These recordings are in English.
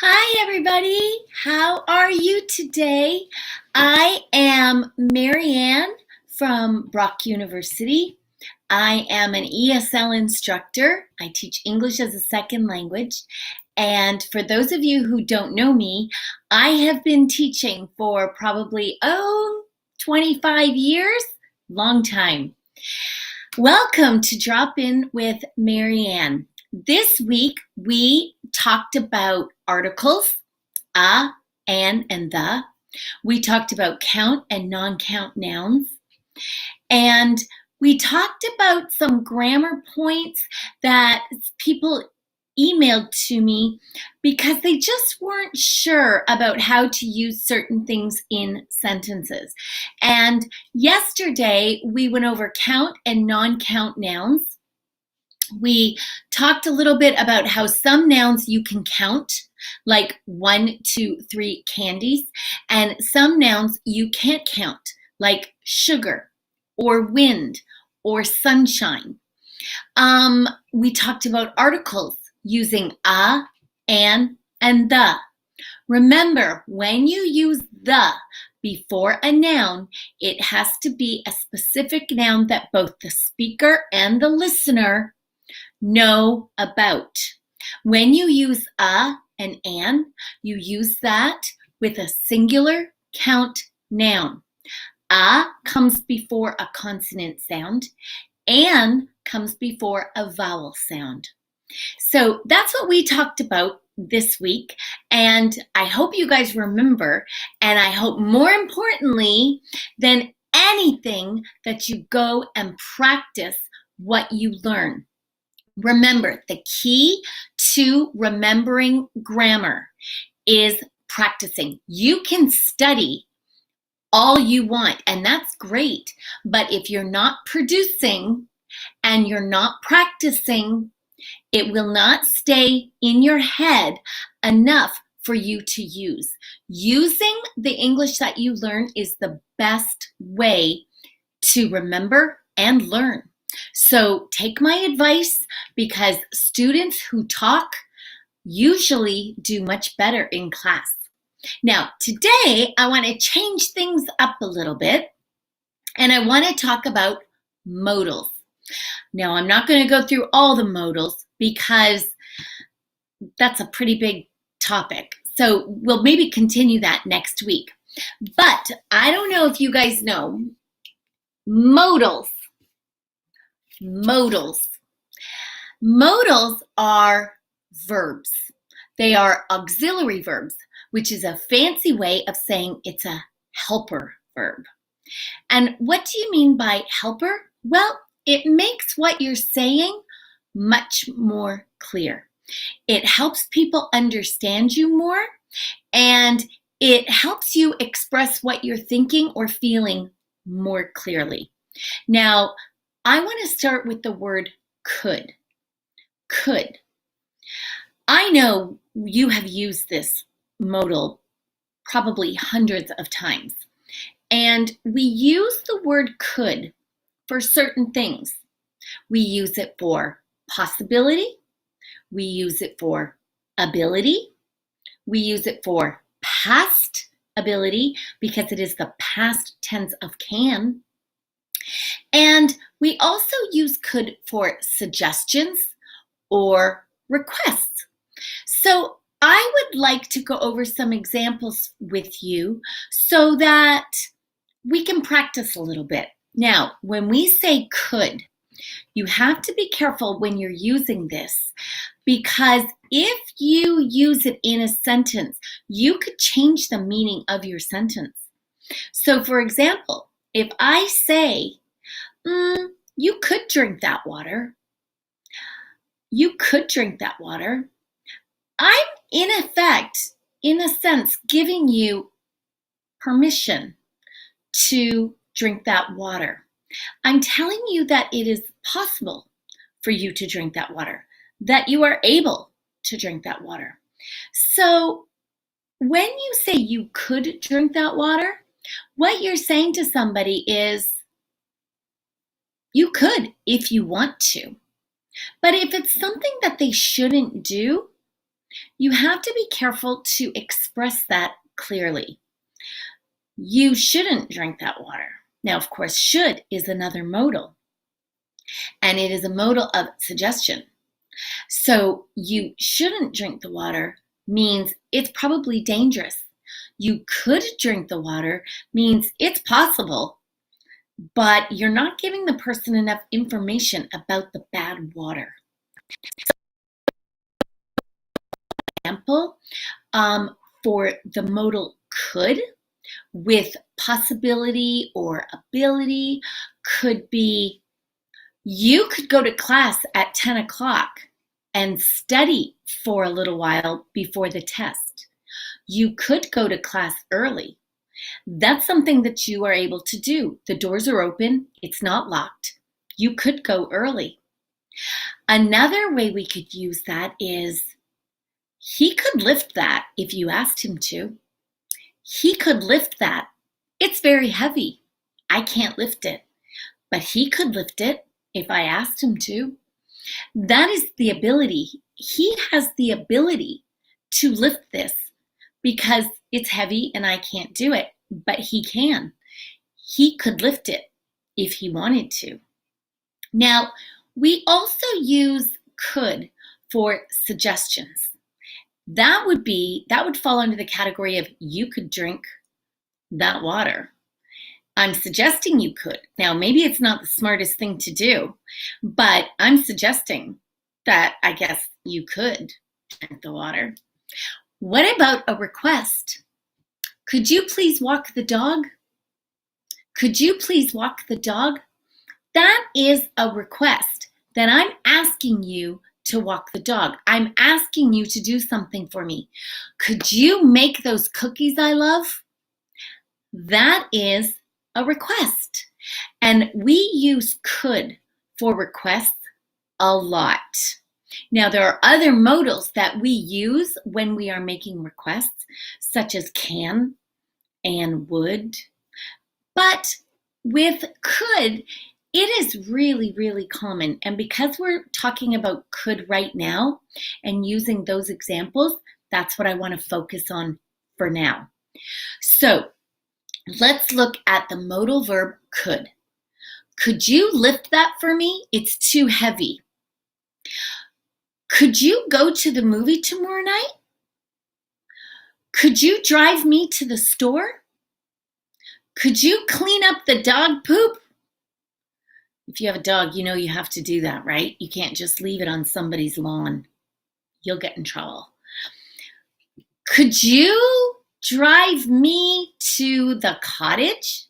Hi, everybody. How are you today? I am Marianne from Brock University. I am an ESL instructor. I teach English as a second language. And for those of you who don't know me, I have been teaching for probably, 25 years. Long time. Welcome to Drop In with Marianne. This week, we talked about articles, a, and the. We talked about count and non-count nouns. And we talked about some grammar points that people emailed to me because they just weren't sure about how to use certain things in sentences. And yesterday, we went over count and non-count nouns. We talked a little bit about how some nouns you can count, like 1, 2, 3 candies, and some nouns you can't count, like sugar or wind or sunshine. We talked about articles using a, and the. Remember, when you use the before a noun, it has to be a specific noun that both the speaker and the listener know about. When you use a and an, you use that with a singular count noun. A comes before a consonant sound, and comes before a vowel sound. So that's what we talked about this week, and I hope you guys remember, and I hope more importantly than anything that you go and practice what you learn. Remember, the key to remembering grammar is practicing. You can study all you want, and that's great, but if you're not producing and you're not practicing, it will not stay in your head enough for you to use. Using the English that you learn is the best way to remember and learn. So take my advice, because students who talk usually do much better in class. Now, today I want to change things up a little bit, and I want to talk about modals. Now, I'm not going to go through all the modals because that's a pretty big topic. So we'll maybe continue that next week. But I don't know if you guys know modals. Modals. Modals are verbs. They are auxiliary verbs, which is a fancy way of saying it's a helper verb. And what do you mean by helper? Well, it makes what you're saying much more clear. It helps people understand you more, and it helps you express what you're thinking or feeling more clearly. Now, I want to start with the word could. Could. I know you have used this modal probably hundreds of times, and we use the word could for certain things. We use it for possibility. We use it for ability. We use it for past ability because it is the past tense of can. And we also use could for suggestions or requests. So I would like to go over some examples with you so that we can practice a little bit. Now, when we say could, you have to be careful when you're using this, because if you use it in a sentence, you could change the meaning of your sentence. So for example, if I say, you could drink that water. You could drink that water. I'm in effect, in a sense, giving you permission to drink that water. I'm telling you that it is possible for you to drink that water, that you are able to drink that water. So when you say you could drink that water, what you're saying to somebody is, you could if you want to. But if it's something that they shouldn't do, you have to be careful to express that clearly. You shouldn't drink that water. Now, of course, should is another modal, and it is a modal of suggestion. So you shouldn't drink the water means it's probably dangerous. You could drink the water means it's possible, but you're not giving the person enough information about the bad water. Example, for the modal could with possibility or ability could be, you could go to class at 10 o'clock and study for a little while before the test. You could go to class early. That's something that you are able to do. The doors are open, it's not locked. You could go early. Another way we could use that is, he could lift that if you asked him to. He could lift that. It's very heavy. I can't lift it, but he could lift it if I asked him to. That is the ability. He has the ability to lift this because it's heavy and I can't do it, but he can. He could lift it if he wanted to. Now, we also use could for suggestions. That would fall under the category of, you could drink that water. I'm suggesting you could. Now, maybe it's not the smartest thing to do, but I'm suggesting that I guess you could drink the water. What about a request? Could you please walk the dog? Could you please walk the dog? That is a request that I'm asking you to walk the dog. I'm asking you to do something for me. Could you make those cookies I love? That is a request. And we use could for requests a lot. Now, there are other modals that we use when we are making requests, such as can and would. But with could, it is really, really common. And because we're talking about could right now and using those examples, that's what I want to focus on for now. So let's look at the modal verb could. Could you lift that for me? It's too heavy. Could you go to the movie tomorrow night? Could you drive me to the store? Could you clean up the dog poop? If you have a dog, you know you have to do that, right? You can't just leave it on somebody's lawn. You'll get in trouble. Could you drive me to the cottage?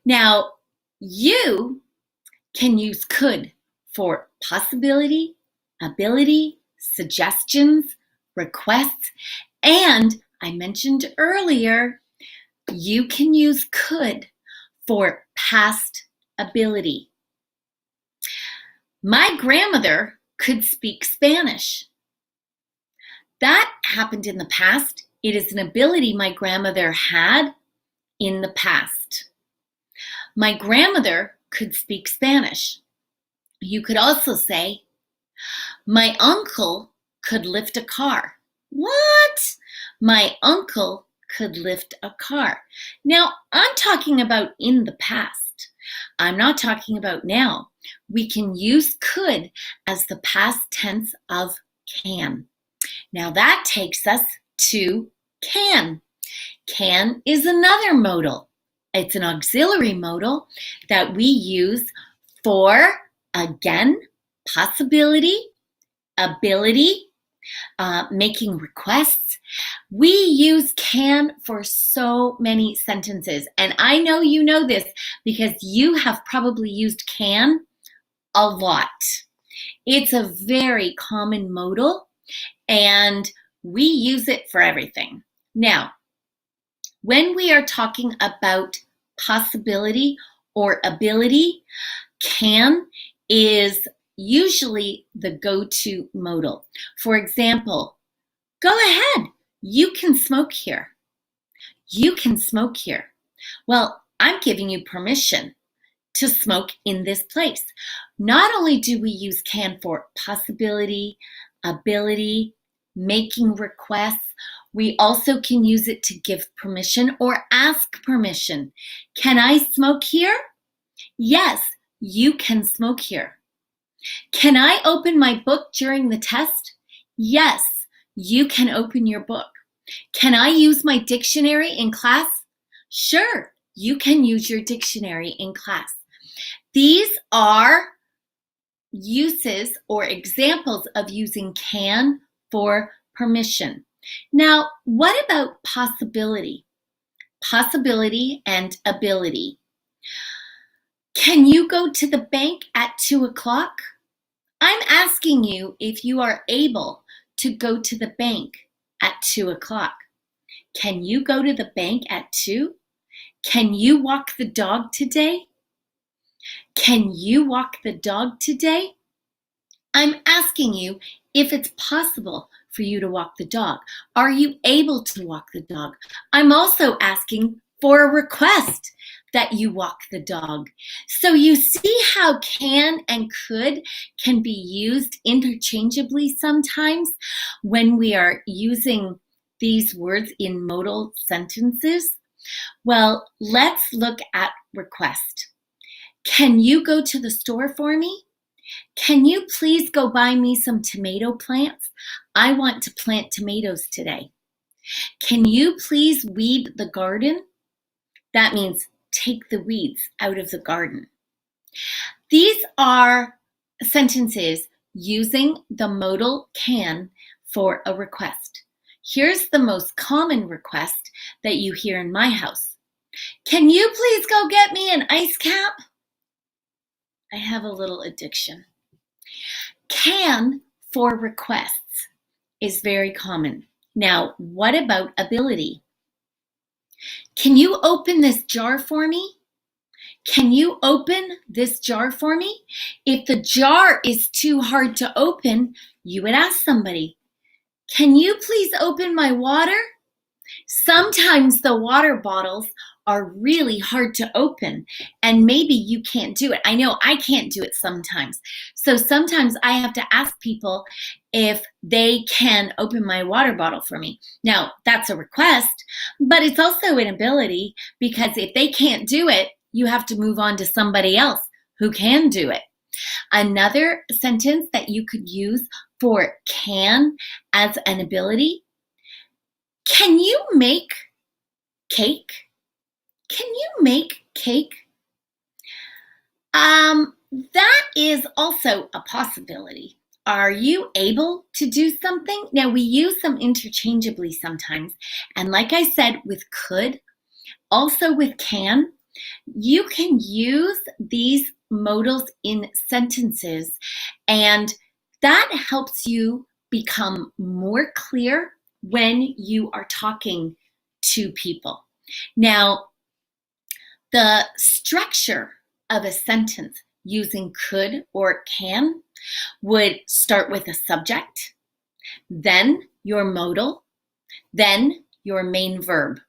Now, you can use could for possibility, ability, suggestions, requests, and I mentioned earlier, you can use could for past ability. My grandmother could speak Spanish. That happened in the past. It is an ability my grandmother had in the past. My grandmother could speak Spanish. You could also say, my uncle could lift a car. What? My uncle could lift a car. Now, I'm talking about in the past. I'm not talking about now. We can use could as the past tense of can. Now that takes us to can. Can is another modal. It's an auxiliary modal that we use for, again, possibility, ability, making requests. We use can for so many sentences. And I know you know this because you have probably used can a lot. It's a very common modal and we use it for everything. Now, when we are talking about possibility or ability, can is usually the go-to modal. For example, go ahead, you can smoke here. You can smoke here. Well, I'm giving you permission to smoke in this place. Not only do we use can for possibility, ability, making requests. We also can use it to give permission or ask permission. Can I smoke here? Yes, you can smoke here. Can I open my book during the test? Yes, you can open your book. Can I use my dictionary in class? Sure, you can use your dictionary in class. These are uses or examples of using can for permission. Now, what about possibility? Possibility and ability. Can you go to the bank at 2 o'clock? I'm asking you if you are able to go to the bank at 2 o'clock. Can you go to the bank at 2? Can you walk the dog today? Can you walk the dog today? I'm asking you if it's possible for you to walk the dog. Are you able to walk the dog? I'm also asking for a request that you walk the dog. So you see how can and could can be used interchangeably sometimes when we are using these words in modal sentences. Well, let's look at request. Can you go to the store for me? Can you please go buy me some tomato plants? I want to plant tomatoes today. Can you please weed the garden? That means take the weeds out of the garden. These are sentences using the modal can for a request. Here's the most common request that you hear in my house. Can you please go get me an ice cap? I have a little addiction. Can for requests is very common. Now, what about ability? Can you open this jar for me? Can you open this jar for me? If the jar is too hard to open, you would ask somebody, can you please open my water? Sometimes the water bottles are really hard to open and maybe you can't do it. I know I can't do it sometimes. So sometimes I have to ask people if they can open my water bottle for me. Now, that's a request, but it's also an ability because if they can't do it, you have to move on to somebody else who can do it. Another sentence that you could use for can as an ability, can you make cake? Can you make cake? That is also a possibility. Are you able to do something? Now, we use them interchangeably sometimes. And like I said, with could, also with can, you can use these modals in sentences, and that helps you become more clear when you are talking to people. Now, the structure of a sentence using could or can would start with a subject, then your modal, then your main verb.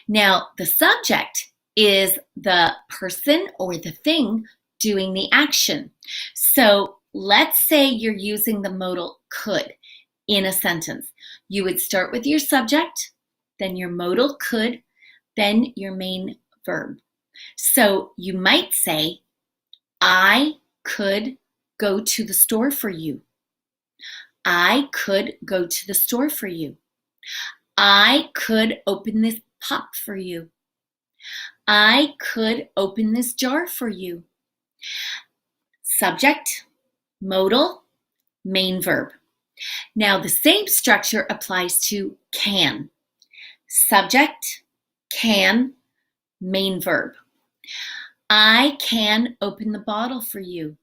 Now, the subject is the person or the thing doing the action. So let's say you're using the modal could in a sentence. You would start with your subject, then your modal could, then your main verb. So you might say, I could go to the store for you. I could go to the store for you. I could open this pop for you. I could open this jar for you. Subject, modal, main verb. Now the same structure applies to can. Subject, can, main verb. I can open the bottle for you.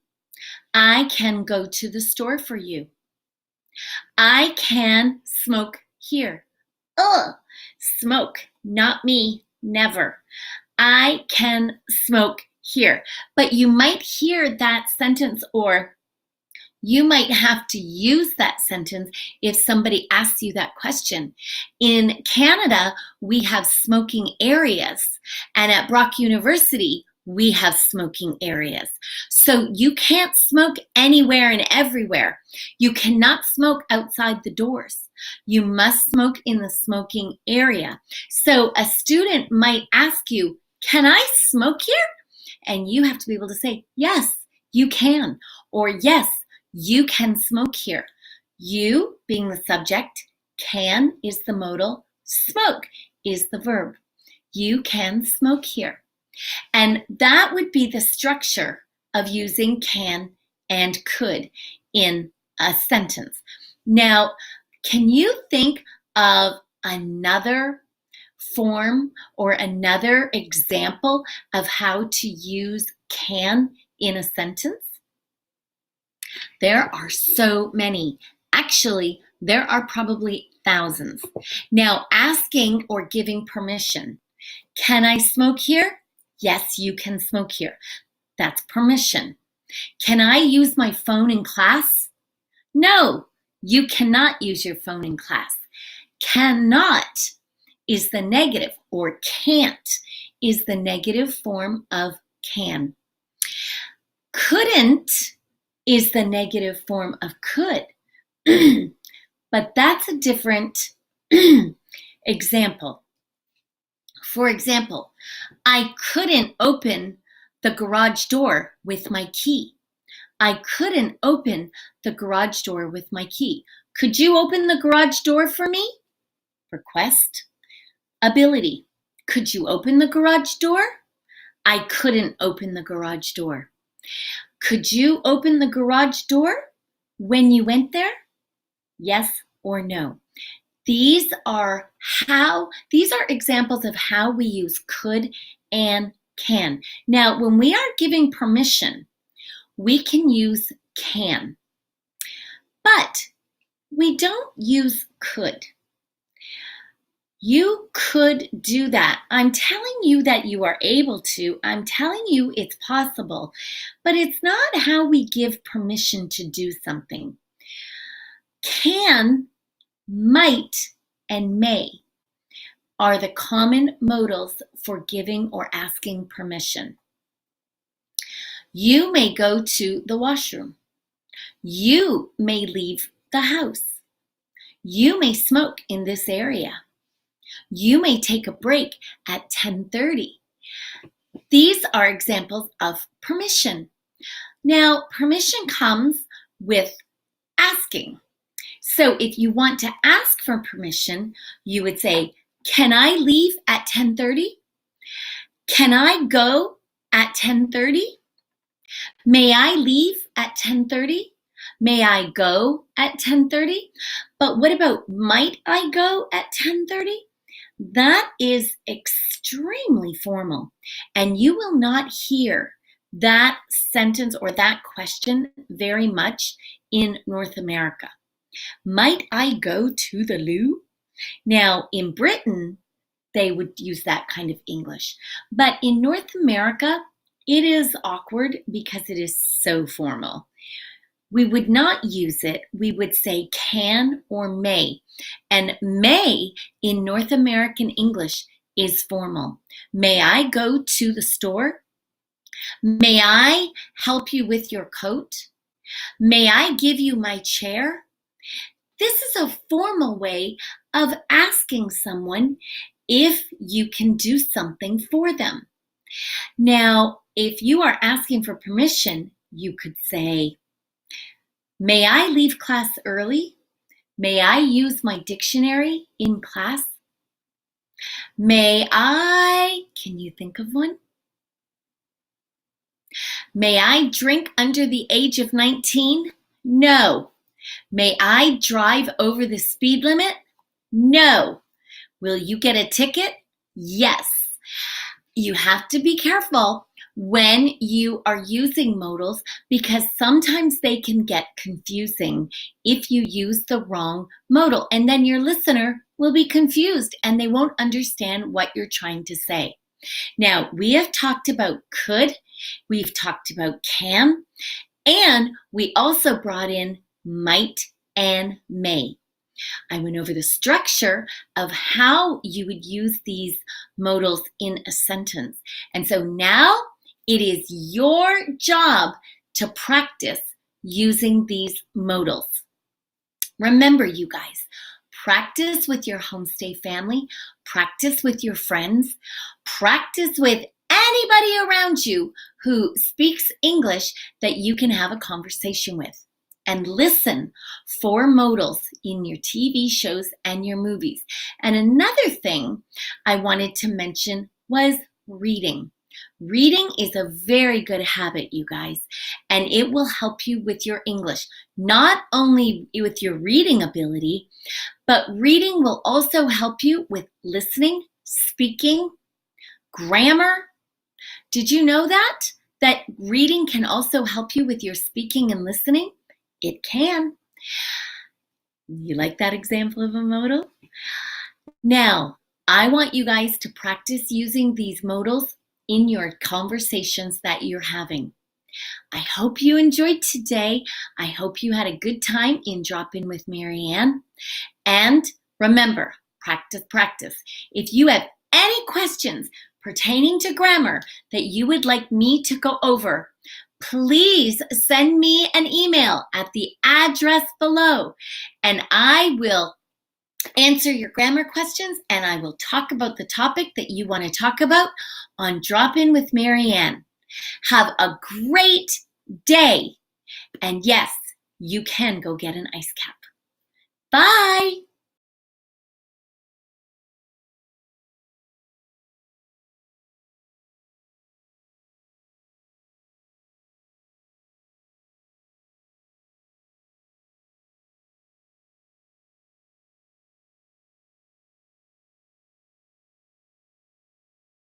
I can go to the store for you. I can smoke here. Ugh, smoke, not me, never. I can smoke here. But you might hear that sentence, or you might have to use that sentence if somebody asks you that question. In Canada, we have smoking areas, and at Brock University, we have smoking areas. So you can't smoke anywhere and everywhere. You cannot smoke outside the doors. You must smoke in the smoking area. So a student might ask you, can I smoke here? And you have to be able to say, yes, you can. Or yes, you can smoke here. You being the subject, can is the modal, smoke is the verb. You can smoke here. And that would be the structure of using can and could in a sentence. Now, can you think of another form or another example of how to use can in a sentence? There are so many. Actually, there are probably thousands. Now, asking or giving permission. Can I smoke here? Yes, you can smoke here. That's permission. Can I use my phone in class? No, you cannot use your phone in class. Cannot is the negative, or can't is the negative form of can. Couldn't is the negative form of could. But that's a different example. For example, I couldn't open the garage door with my key. I couldn't open the garage door with my key. Could you open the garage door for me? Request. Ability. Could you open the garage door? I couldn't open the garage door. Could you open the garage door when you went there? Yes or no. These are examples of how we use could and can. Now, when we are giving permission, we can use can, but we don't use could. You could do that. I'm telling you that you are able to. I'm telling you it's possible, but it's not how we give permission to do something. Can, might, and may are the common modals for giving or asking permission. You may go to the washroom. You may leave the house. You may smoke in this area. You may take a break at 10:30. These are examples of permission. Now, permission comes with asking. So if you want to ask for permission, you would say, can I leave at 10:30? Can I go at 10:30? May I leave at 10:30? May I go at 10:30? But what about might I go at 10:30? That is extremely formal, and you will not hear that sentence or that question very much in North America. Might I go to the loo? Now, in Britain, they would use that kind of English. But in North America, it is awkward because it is so formal. We would not use it. We would say can or may. And may in North American English is formal. May I go to the store? May I help you with your coat? May I give you my chair? This is a formal way of asking someone if you can do something for them. Now, if you are asking for permission, you could say, may I leave class early? May I use my dictionary in class? May I, can you think of one? May I drink under the age of 19? No. May I drive over the speed limit? No. Will you get a ticket? Yes. You have to be careful when you are using modals because sometimes they can get confusing if you use the wrong modal, and then your listener will be confused and they won't understand what you're trying to say. Now, we have talked about could, we've talked about can, and we also brought in might and may. I went over the structure of how you would use these modals in a sentence. And so now It is your job to practice using these modals. Remember, you guys, practice with your homestay family, practice with your friends, practice with anybody around you who speaks English that you can have a conversation with. And listen for modals in your TV shows and your movies. And another thing I wanted to mention was reading. Reading is a very good habit, you guys, and it will help you with your English, not only with your reading ability, but reading will also help you with listening, speaking, grammar. Did you know that? That reading can also help you with your speaking and listening? It can. You like that example of a modal? Now, I want you guys to practice using these modals in your conversations that you're having. I hope you enjoyed today. I hope you had a good time in Drop In with Marianne. And remember, practice, practice. If you have any questions pertaining to grammar that you would like me to go over, please send me an email at the address below, and I will answer your grammar questions, and I will talk about the topic that you want to talk about on Drop In with Marianne. Have a great day. And yes, you can go get an ice cap. Bye.